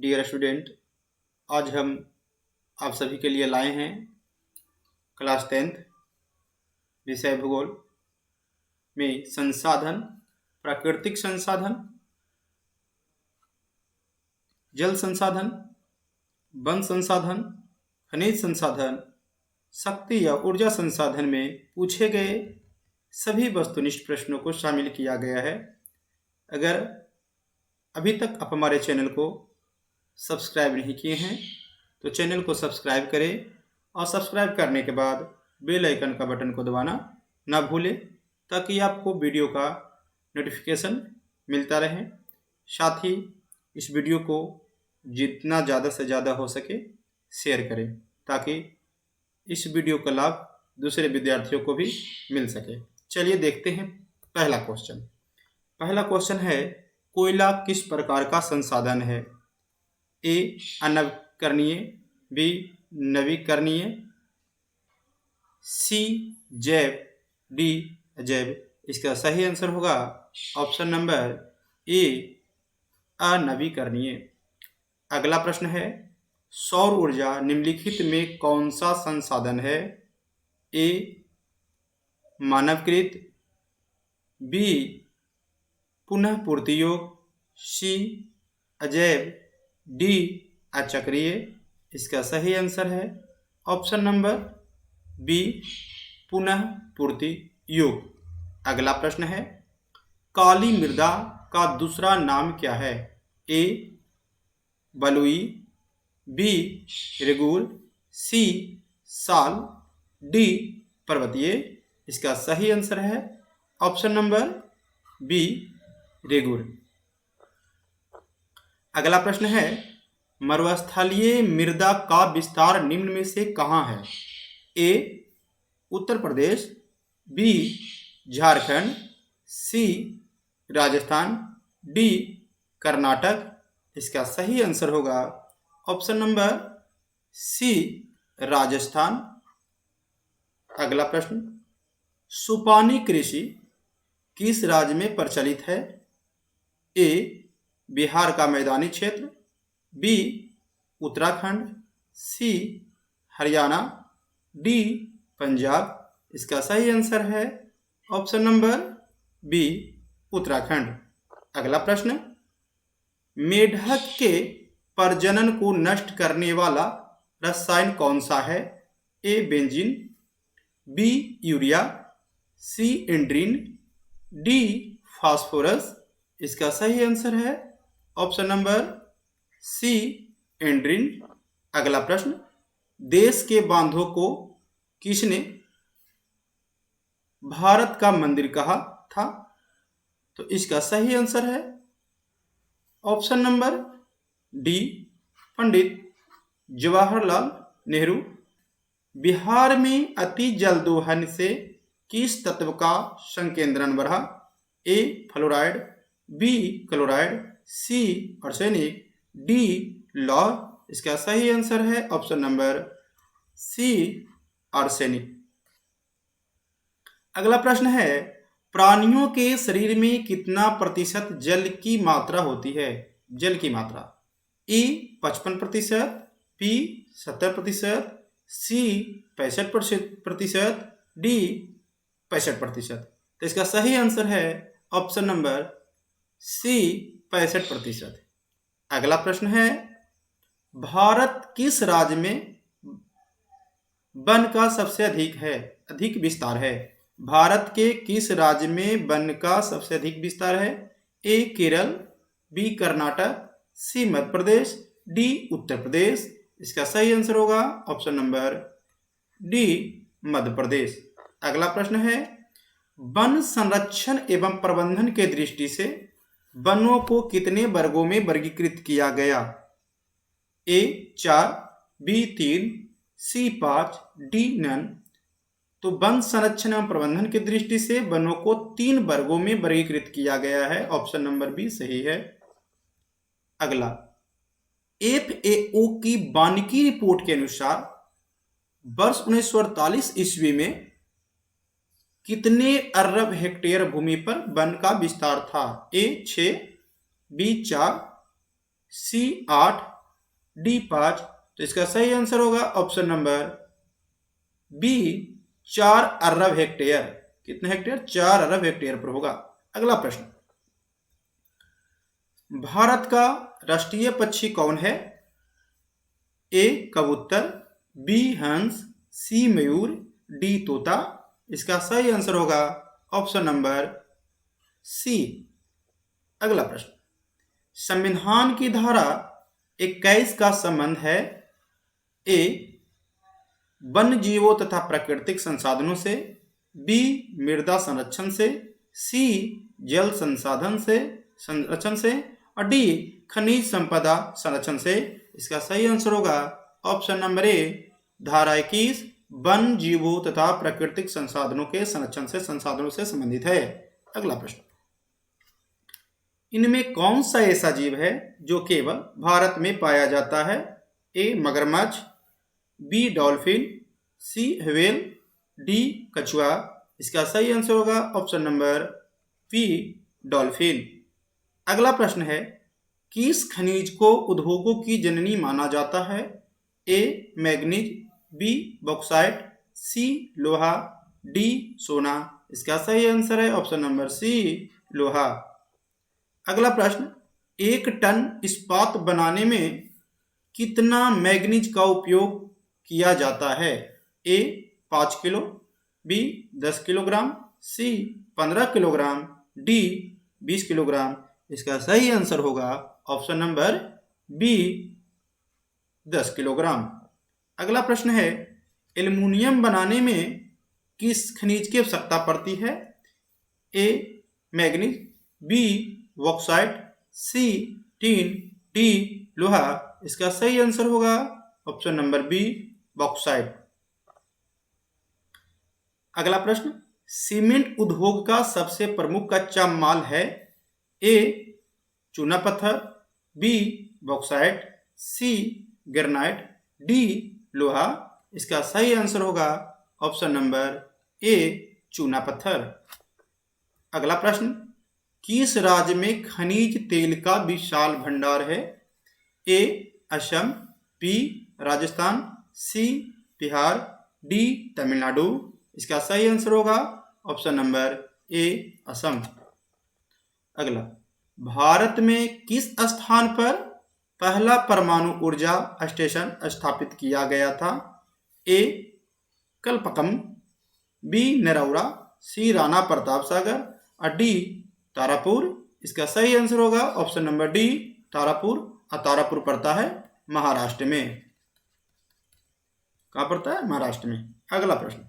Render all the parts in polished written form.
Dear student, आज हम आप सभी के लिए लाए हैं क्लास 10th विषय भूगोल में संसाधन, प्राकृतिक संसाधन, जल संसाधन, वन संसाधन, खनिज संसाधन, शक्ति या ऊर्जा संसाधन में पूछे गए सभी वस्तुनिष्ठ प्रश्नों को शामिल किया गया है। अगर अभी तक आप हमारे चैनल को सब्सक्राइब नहीं किए हैं तो चैनल को सब्सक्राइब करें और सब्सक्राइब करने के बाद बेल आइकन का बटन को दबाना ना भूलें ताकि आपको वीडियो का नोटिफिकेशन मिलता रहे। साथ ही इस वीडियो को जितना ज़्यादा से ज़्यादा हो सके शेयर करें ताकि इस वीडियो का लाभ दूसरे विद्यार्थियों को भी मिल सके। चलिए देखते हैं पहला क्वेश्चन है, कोयला किस प्रकार का संसाधन है? ए अनवकरणीय, बी नवीकरणीय, सी जैव, डी अजैव। इसका सही आंसर होगा ऑप्शन नंबर ए अनवीकरणीय। अगला प्रश्न है, सौर ऊर्जा निम्नलिखित में कौन सा संसाधन है? ए मानवकृत, बी पुनः पूर्ति योग्य, सी अजैव, डी अचक्रीय। इसका सही आंसर है ऑप्शन नंबर बी पुनः पूर्ति योग्य। अगला प्रश्न है, काली मृदा का दूसरा नाम क्या है? ए बलुई, बी रेगुल, सी साल, डी पर्वतीय। इसका सही आंसर है ऑप्शन नंबर बी रेगुल। अगला प्रश्न है, मरुस्थलीय मृदा का विस्तार निम्न में से कहाँ है? ए उत्तर प्रदेश, बी झारखंड, सी राजस्थान, डी कर्नाटक। इसका सही आंसर होगा ऑप्शन नंबर सी राजस्थान। अगला प्रश्न, सुपानी कृषि किस राज्य में प्रचलित है? ए बिहार का मैदानी क्षेत्र, बी उत्तराखंड, सी हरियाणा, डी पंजाब। इसका सही आंसर है ऑप्शन नंबर बी उत्तराखंड। अगला प्रश्न, मेढक के प्रजनन को नष्ट करने वाला रसायन कौन सा है? ए बेंजीन, बी यूरिया, सी एंड्रीन, डी फास्फोरस। इसका सही आंसर है ऑप्शन नंबर सी एंड्रीन। अगला प्रश्न, देश के बांधों को किसने भारत का मंदिर कहा था? तो इसका सही आंसर है option number D Pandit Jawaharlal Nehru. Bihar में अति जल दोहन से किस तत्व का संकेंद्रण बढ़ा? ए फ्लोराइड, बी क्लोराइड, सी आर्सेनिक, डी लौह। इसका सही आंसर है ऑप्शन नंबर सी आर्सेनिक। अगला प्रश्न है, प्राणियों के शरीर में कितना प्रतिशत जल की मात्रा होती है? जल की मात्रा ए 55%, बी 70%, सी 65%, डी 65%। तो इसका सही आंसर है ऑप्शन नंबर सी 65%। अगला प्रश्न है, भारत किस राज्य में वन का सबसे अधिक विस्तार है? भारत के किस राज्य में वन का सबसे अधिक विस्तार है? ए केरल, बी कर्नाटक, सी मध्य प्रदेश, डी उत्तर प्रदेश। इसका सही आंसर होगा option number D Madhya Pradesh. अगला प्रश्न है, वन संरक्षण एवं प्रबंधन के दृष्टि से वनों को कितने वर्गों में वर्गीकृत किया गया? ए 4, बी 3, सी 5, डी नन। तो वन संरक्षण एवं प्रबंधन की दृष्टि से वनों को 3 वर्गों में वर्गीकृत किया गया है। ऑप्शन नंबर बी सही है। अगला, FAO की वानिकी रिपोर्ट के अनुसार वर्ष 1948 ईस्वी में कितने अरब हेक्टेयर भूमि पर वन का विस्तार था? ए 6, बी 4, सी 8, डी 5। तो इसका सही आंसर होगा ऑप्शन नंबर बी 4 अरब हेक्टेयर। कितने हेक्टेयर? 4 अरब हेक्टेयर पर होगा। अगला प्रश्न, भारत का राष्ट्रीय पक्षी कौन है? ए कबूतर, बी हंस, सी मयूर, डी तोता। इसका सही आंसर होगा ऑप्शन नंबर सी। अगला प्रश्न, संविधान की धारा 21 का संबंध है ए वन्य जीवों तथा प्राकृतिक संसाधनों से, बी मृदा संरक्षण से, सी जल संसाधन से संरक्षण से, और डी खनिज संपदा संरक्षण से। इसका सही आंसर होगा ऑप्शन नंबर ए, धारा 21 वन जीवों तथा प्राकृतिक संसाधनों के संरक्षण से, संसाधनों से संबंधित है। अगला प्रश्न, इनमें कौन सा ऐसा जीव है जो केवल भारत में पाया जाता है? ए मगरमच्छ, बी डॉल्फिन, सी व्हेल, डी कछुआ। इसका सही आंसर होगा ऑप्शन नंबर बी डॉल्फिन। अगला प्रश्न है, किस खनिज को उद्योगों की जननी माना जाता है? ए मैग्नीज, बी बॉक्साइट, सी लोहा, डी सोना। इसका सही आंसर है ऑप्शन नंबर सी लोहा। अगला प्रश्न, 1 टन इस्पात बनाने में कितना मैग्नीज का उपयोग किया जाता है? ए 5 किलो, बी 10 किलोग्राम, सी 15 किलोग्राम, डी 20 किलोग्राम। इसका सही आंसर होगा ऑप्शन नंबर बी 10 किलोग्राम। अगला प्रश्न है, एल्युमिनियम बनाने में किस खनिज की आवश्यकता पड़ती है? ए मैग्नीज, बी बॉक्साइट, सी टीन, डी लोहा। इसका सही आंसर होगा ऑप्शन नंबर बी बॉक्साइट। अगला प्रश्न, सीमेंट उद्योग का सबसे प्रमुख कच्चा माल है? ए चूना पत्थर, बी बॉक्साइट, सी ग्रेनाइट, डी लोहा। इसका सही आंसर होगा ऑप्शन नंबर ए चूना पत्थर। अगला प्रश्न, किस राज्य में खनिज तेल का विशाल भंडार है? ए असम, बी राजस्थान, सी बिहार, डी तमिलनाडु। इसका सही आंसर होगा ऑप्शन नंबर ए असम। अगला, भारत में किस स्थान पर पहला परमाणु ऊर्जा स्टेशन स्थापित किया गया था? ए कलपकम, बी नरौरा, सी राणा प्रताप सागर और डी तारापुर। इसका सही आंसर होगा ऑप्शन नंबर डी तारापुर। और तारापुर पड़ता है महाराष्ट्र में। कहाँ पड़ता है? महाराष्ट्र में। अगला प्रश्न,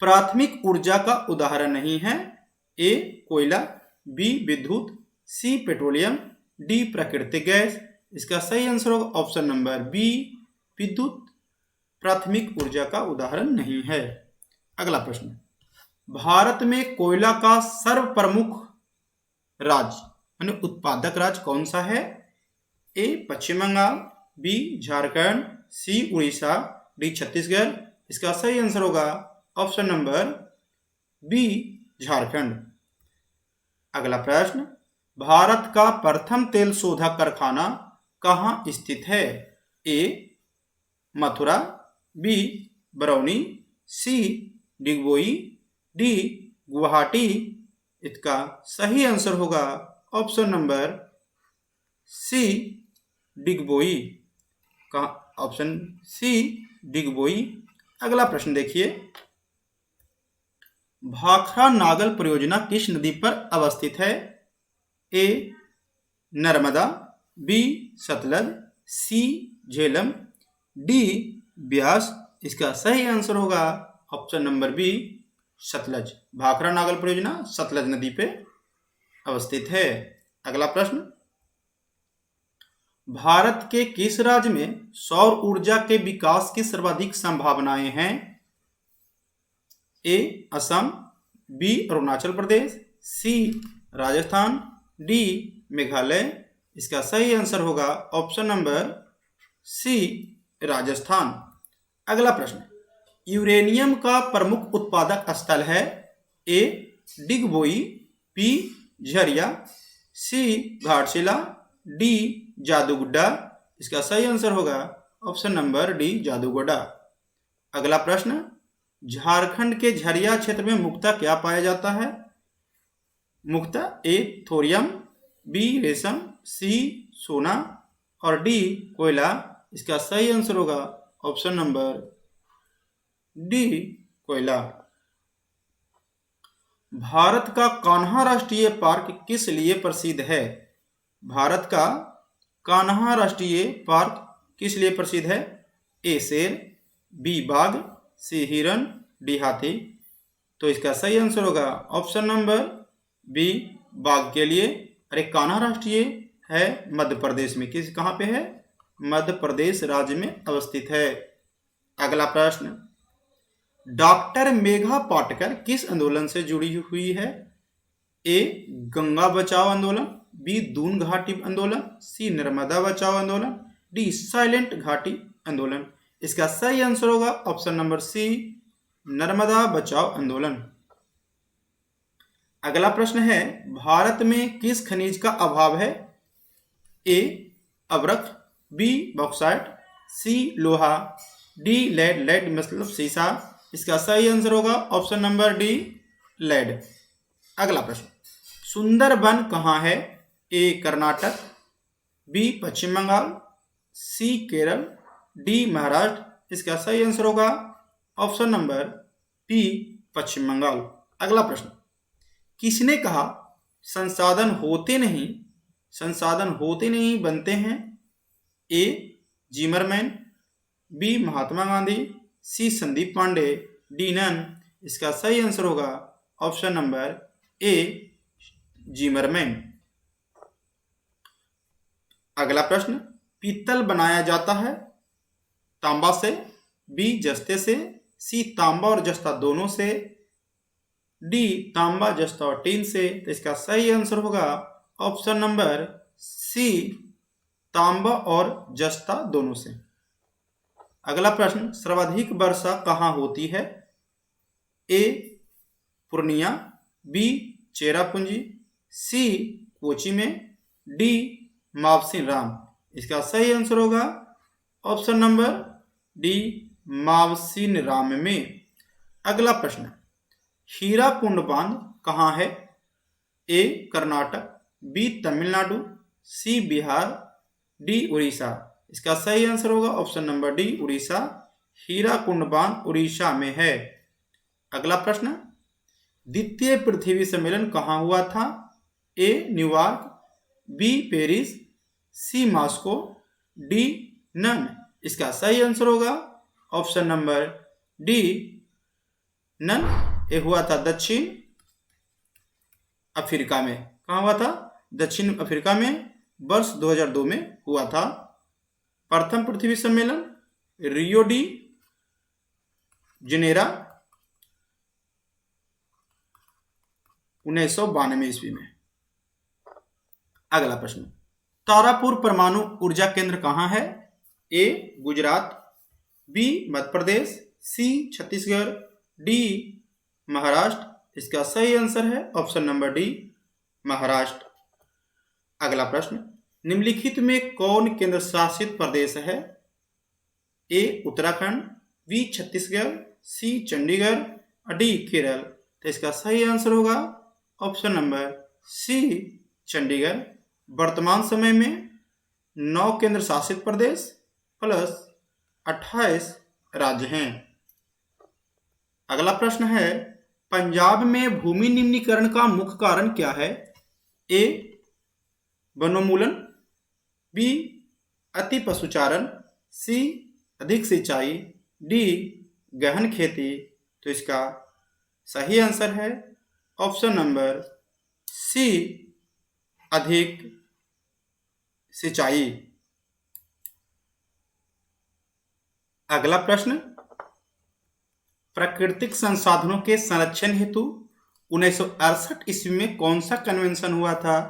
प्राथमिक ऊर्जा का उदाहरण नहीं है? ए कोयला, बी विद्युत, सी पेट्रोलियम, डी प्राकृतिक गैस। इसका सही आंसर होगा ऑप्शन नंबर बी विद्युत प्राथमिक ऊर्जा का उदाहरण नहीं है। अगला प्रश्न, भारत में कोयला का सर्वप्रमुख राज्य यानी उत्पादक राज्य कौन सा है? ए पश्चिम बंगाल, बी झारखंड, सी उड़ीसा, डी छत्तीसगढ़। इसका सही आंसर होगा ऑप्शन नंबर बी झारखंड। अगला प्रश्न, भारत का प्रथम तेल शोधक कारखाना कहाँ स्थित है? ए मथुरा, बी बरौनी, सी डिगबोई, डी गुवाहाटी। इसका सही आंसर होगा ऑप्शन नंबर सी डिगबोई का, ऑप्शन सी डिगबोई। अगला प्रश्न देखिए, भाखड़ा नागल परियोजना किस नदी पर अवस्थित है? A Narmada, B Sutlej, C Jhelum, D Beas. इसका सही आंसर होगा option number B Sutlej. Bhakra Nangal परियोजना सतलज नदी पे अवस्थित है। अगला प्रश्न, भारत के किस राज्य में सौर ऊर्जा के विकास की सर्वाधिक संभावनाएं हैं? ए असम, बी अरुणाचल प्रदेश, सी राजस्थान, डी मेघालय। इसका सही आंसर होगा ऑप्शन नंबर सी राजस्थान। अगला प्रश्न, यूरेनियम का प्रमुख उत्पादक स्थल है? ए डिगबोई, बी झरिया, सी घाटशिला, डी जादूगुड्डा। इसका सही आंसर होगा ऑप्शन नंबर डी जादूगोडा। अगला प्रश्न, झारखंड के झरिया क्षेत्र में मुख्यतः क्या पाया जाता है? मुख्यतः ए थोरियम, बी रेशम, सी सोना और डी कोयला। इसका सही आंसर होगा ऑप्शन नंबर डी कोयला। भारत का कान्हा राष्ट्रीय पार्क किस लिए प्रसिद्ध है? भारत का कान्हा राष्ट्रीय पार्क किस लिए प्रसिद्ध है? ए शेर, बी बाघ, सी हिरन, डी हाथी। तो इसका सही आंसर होगा ऑप्शन नंबर बी बाघ के लिए। अरे कान्हा राष्ट्रीय है मध्य प्रदेश में, किस कहाँ पे है? मध्य प्रदेश राज्य में अवस्थित है। अगला प्रश्न, डॉक्टर मेघा पाटकर किस आंदोलन से जुड़ी हुई है? ए गंगा बचाओ आंदोलन, बी दून घाटी आंदोलन, सी नर्मदा बचाओ आंदोलन, डी साइलेंट घाटी आंदोलन। इसका सही आंसर होगा ऑप्शन नंबर सी नर्मदा बचाओ आंदोलन। अगला प्रश्न है, भारत में किस खनिज का अभाव है? ए अभ्रक, बी बॉक्साइट, सी लोहा, डी लेड, लेड मतलब सीसा। इसका सही आंसर होगा ऑप्शन नंबर डी लेड। अगला प्रश्न, सुंदरबन कहाँ है? ए कर्नाटक, बी पश्चिम बंगाल, सी केरल, डी महाराष्ट्र। इसका सही आंसर होगा ऑप्शन नंबर बी पश्चिम बंगाल। अगला प्रश्न, किसने कहा संसाधन होते नहीं बनते हैं? ए जिमरमैन, बी महात्मा गांधी, सी संदीप पांडे, डी नन। इसका सही आंसर होगा ऑप्शन नंबर ए जिमरमैन। अगला प्रश्न, पीतल बनाया जाता है तांबा से, बी जस्ते से, सी तांबा और जस्ता दोनों से, डी तांबा जस्ता और टीन से। तो इसका सही आंसर होगा ऑप्शन नंबर सी तांबा और जस्ता दोनों से। अगला प्रश्न, सर्वाधिक वर्षा कहाँ होती है? ए पूर्णिया, बी चेरापूंजी, सी कोची में, डी मावसिन राम। इसका सही आंसर होगा ऑप्शन नंबर डी मावसिन राम में। अगला प्रश्न, हीराकुंड बांध कहाँ है? ए कर्नाटक, बी तमिलनाडु, सी बिहार, डी उड़ीसा। इसका सही आंसर होगा option number D Orissa. Hirakud बांध उड़ीसा में है। अगला प्रश्न, द्वितीय पृथ्वी सम्मेलन कहाँ हुआ था? ए न्यूयॉर्क, बी पेरिस, सी मॉस्को, डी नन। इसका सही आंसर होगा ऑप्शन नंबर डी नन। ये हुआ था दक्षिण अफ्रीका में। कहाँ हुआ था? दक्षिण अफ्रीका में वर्ष 2002 में हुआ था। प्रथम पृथ्वी सम्मेलन रियो डी जनेरा 1992 ईस्वी में। अगला प्रश्न, तारापुर परमाणु ऊर्जा केंद्र कहाँ है? ए गुजरात, बी मध्य प्रदेश, सी छत्तीसगढ़, डी महाराष्ट्र। इसका सही आंसर है ऑप्शन नंबर डी महाराष्ट्र। अगला प्रश्न, निम्नलिखित में कौन केंद्र शासित प्रदेश है? ए उत्तराखंड, बी छत्तीसगढ़, सी चंडीगढ़, डी केरल। तो इसका सही आंसर होगा ऑप्शन नंबर सी चंडीगढ़। वर्तमान समय में 9 केंद्र शासित प्रदेश प्लस 28 राज्य हैं। अगला प्रश्न है, पंजाब में भूमि निम्नीकरण का मुख्य कारण क्या है? ए वनोन्मूलन, बी अति पशुचारण, सी अधिक सिंचाई, डी गहन खेती। तो इसका सही आंसर है ऑप्शन नंबर सी अधिक सिंचाई। अगला प्रश्न, प्राकृतिक संसाधनों के संरक्षण हेतु 1968 ईस्वी में कौन सा कन्वेंशन हुआ था?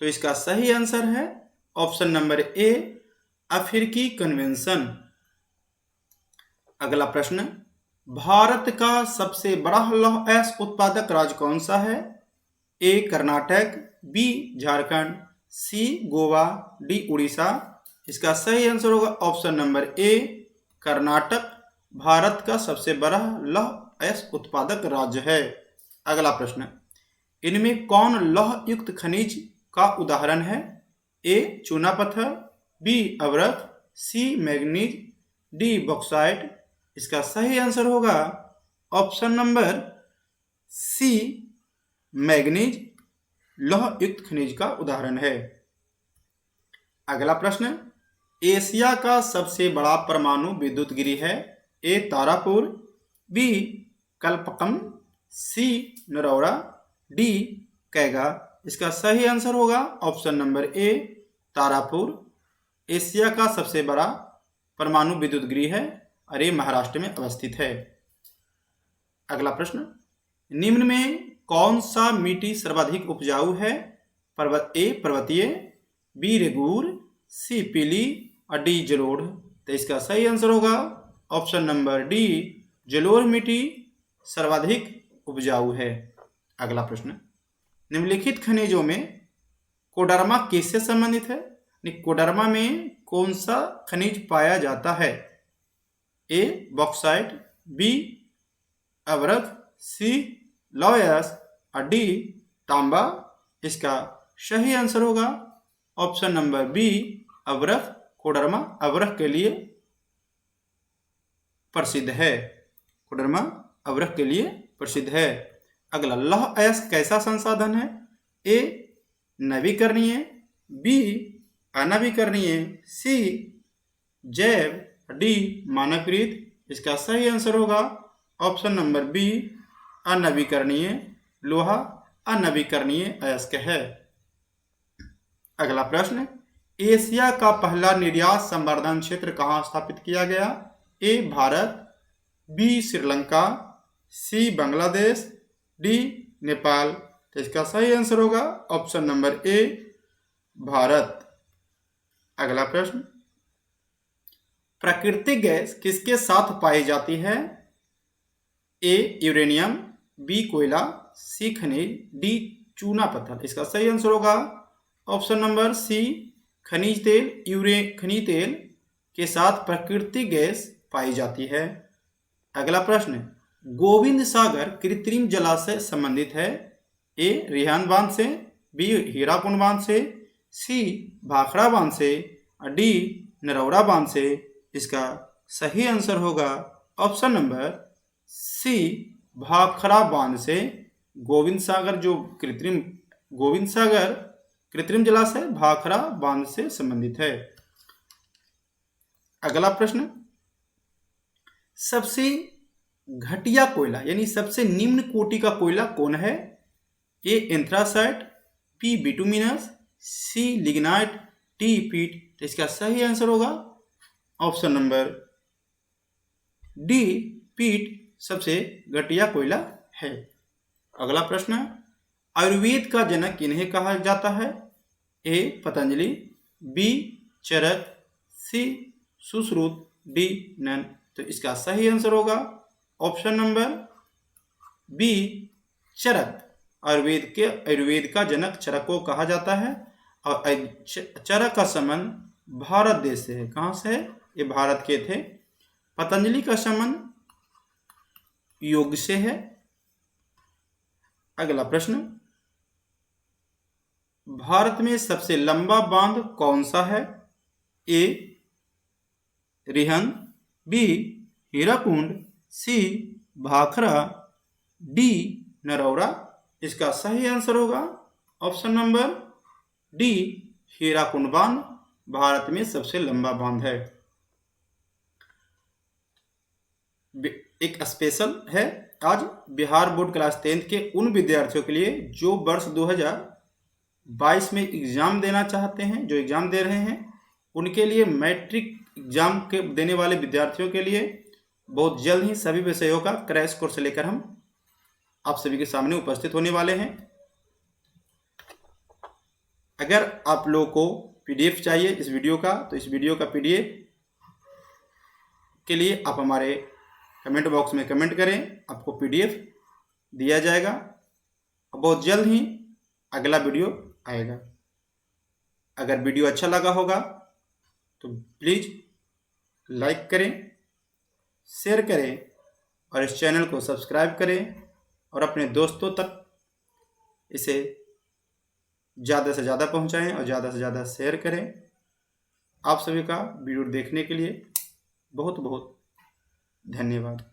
तो इसका सही आंसर है ऑप्शन नंबर ए अफ्रीकी कन्वेंशन। अगला प्रश्न, भारत का सबसे बड़ा लौह अयस्क उत्पादक राज्य कौन सा है? ए कर्नाटक, बी झारखंड, सी गोवा, डी उड़ीसा। इसका सही आंसर होगा option number A Karnataka Bharat का सबसे बड़ा लौह अयस्क उत्पादक राज्य है। अगला प्रश्न, इनमें कौन लौह युक्त खनिज का उदाहरण है? ए चूना पत्थर, बी अवरक, सी मैग्नीज, डी बॉक्साइट। इसका सही आंसर होगा ऑप्शन नंबर सी मैग्नीज लौह युक्त खनिज का उदाहरण है। अगला प्रश्न, एशिया का सबसे बड़ा परमाणु विद्युत गृह है? ए तारापुर, बी कल्पकम, सी नरौरा, डी कैगा। इसका सही आंसर होगा option number A Tarapur. Asia का सबसे बड़ा परमाणु विद्युत गृह है और ये महाराष्ट्र में अवस्थित है। अगला प्रश्न, निम्न में कौन सा मिट्टी सर्वाधिक उपजाऊ है? ए पर्वतीय, बी रेगूर, सी पीली और डी जलोढ़। तो इसका सही आंसर होगा ऑप्शन नंबर डी जलोढ़ मिट्टी सर्वाधिक उपजाऊ है। अगला प्रश्न, निम्नलिखित खनिजों में कोडरमा किससे संबंधित है? कोडरमा में कौन सा खनिज पाया जाता है? ए बॉक्साइट, बी अवरक, सी लौयस और डी तांबा। इसका सही आंसर होगा ऑप्शन नंबर बी अवरक। कोडरमा अवरक के लिए प्रसिद्ध है। कोडरमा अवरक के लिए प्रसिद्ध है। अगला, लौह अयस्क कैसा संसाधन है? ए नवीकरणीय, बी अनवीकरणीय, सी जैव, डी मानवकृत। इसका सही आंसर होगा ऑप्शन नंबर बी अनवीकरणीय। लोहा अनवीकरणीय अयस्क है। अगला प्रश्न, एशिया का पहला निर्यात संवर्धन क्षेत्र कहाँ स्थापित किया गया? ए भारत, बी श्रीलंका, सी बांग्लादेश, डी नेपाल। तो इसका सही आंसर होगा ऑप्शन नंबर ए भारत। अगला प्रश्न, प्राकृतिक गैस किसके साथ पाई जाती है? ए यूरेनियम, बी कोयला, सी खनिज, डी चूना पत्थर। इसका सही आंसर होगा ऑप्शन नंबर सी खनिज तेल। खनिज तेल के साथ प्राकृतिक गैस पाई जाती है। अगला प्रश्न, गोविंद सागर कृत्रिम जलाशय संबंधित है? ए रिहांद बांध से, बी हीराकुंड बांध से, सी भाखड़ा बांध से और डी नरौरा बांध से। इसका सही आंसर होगा ऑप्शन नंबर सी भाखड़ा बांध से। गोविंद सागर कृत्रिम जलाशय भाखड़ा बांध से संबंधित है। अगला प्रश्न, सबसे घटिया कोयला यानी सबसे निम्न कोटि का कोयला कौन है? ए एंथ्रासाइट, बी बिटुमिनस, सी लिग्नाइट, डी पीट। तो इसका सही आंसर होगा ऑप्शन नंबर डी पीट सबसे घटिया कोयला है। अगला प्रश्न, आयुर्वेद का जनक किन्हें कहा जाता है? ए पतंजलि, बी चरक, सी सुश्रुत, डी नन। तो इसका सही आंसर होगा ऑप्शन नंबर बी चरक। आयुर्वेद का जनक चरक को कहा जाता है और चरक का संबंध भारत देश से है। कहाँ से है? ये भारत के थे। पतंजलि का संबंध योग से है। अगला प्रश्न, भारत में सबसे लंबा बांध कौन सा है? ए रिहंद, बी हीराकुंड, सी भाखड़ा, डी नरौरा। इसका सही आंसर होगा ऑप्शन नंबर डी हीराकुंड बांध भारत में सबसे लंबा बांध है। एक स्पेशल है आज बिहार बोर्ड क्लास 10 के उन विद्यार्थियों के लिए जो वर्ष 2022 में एग्जाम देना चाहते हैं, जो एग्जाम दे रहे हैं, उनके लिए मैट्रिक एग्जाम के देने वाले विद्यार्थियों के लिए बहुत जल्द ही सभी विषयों का क्रैश कोर्स लेकर हम आप सभी के सामने उपस्थित होने वाले हैं। अगर आप लोगों को पीडीएफ चाहिए इस वीडियो का, तो इस वीडियो का पीडीएफ के लिए आप हमारे कमेंट बॉक्स में कमेंट करें, आपको पीडीएफ दिया जाएगा। बहुत जल्द ही अगला वीडियो आएगा। अगर वीडियो अच्छा लगा होगा तो प्लीज़ लाइक करें, शेयर करें और इस चैनल को सब्सक्राइब करें और अपने दोस्तों तक इसे ज़्यादा से ज़्यादा पहुंचाएं और ज़्यादा से ज़्यादा शेयर करें। आप सभी का वीडियो देखने के लिए बहुत बहुत धन्यवाद।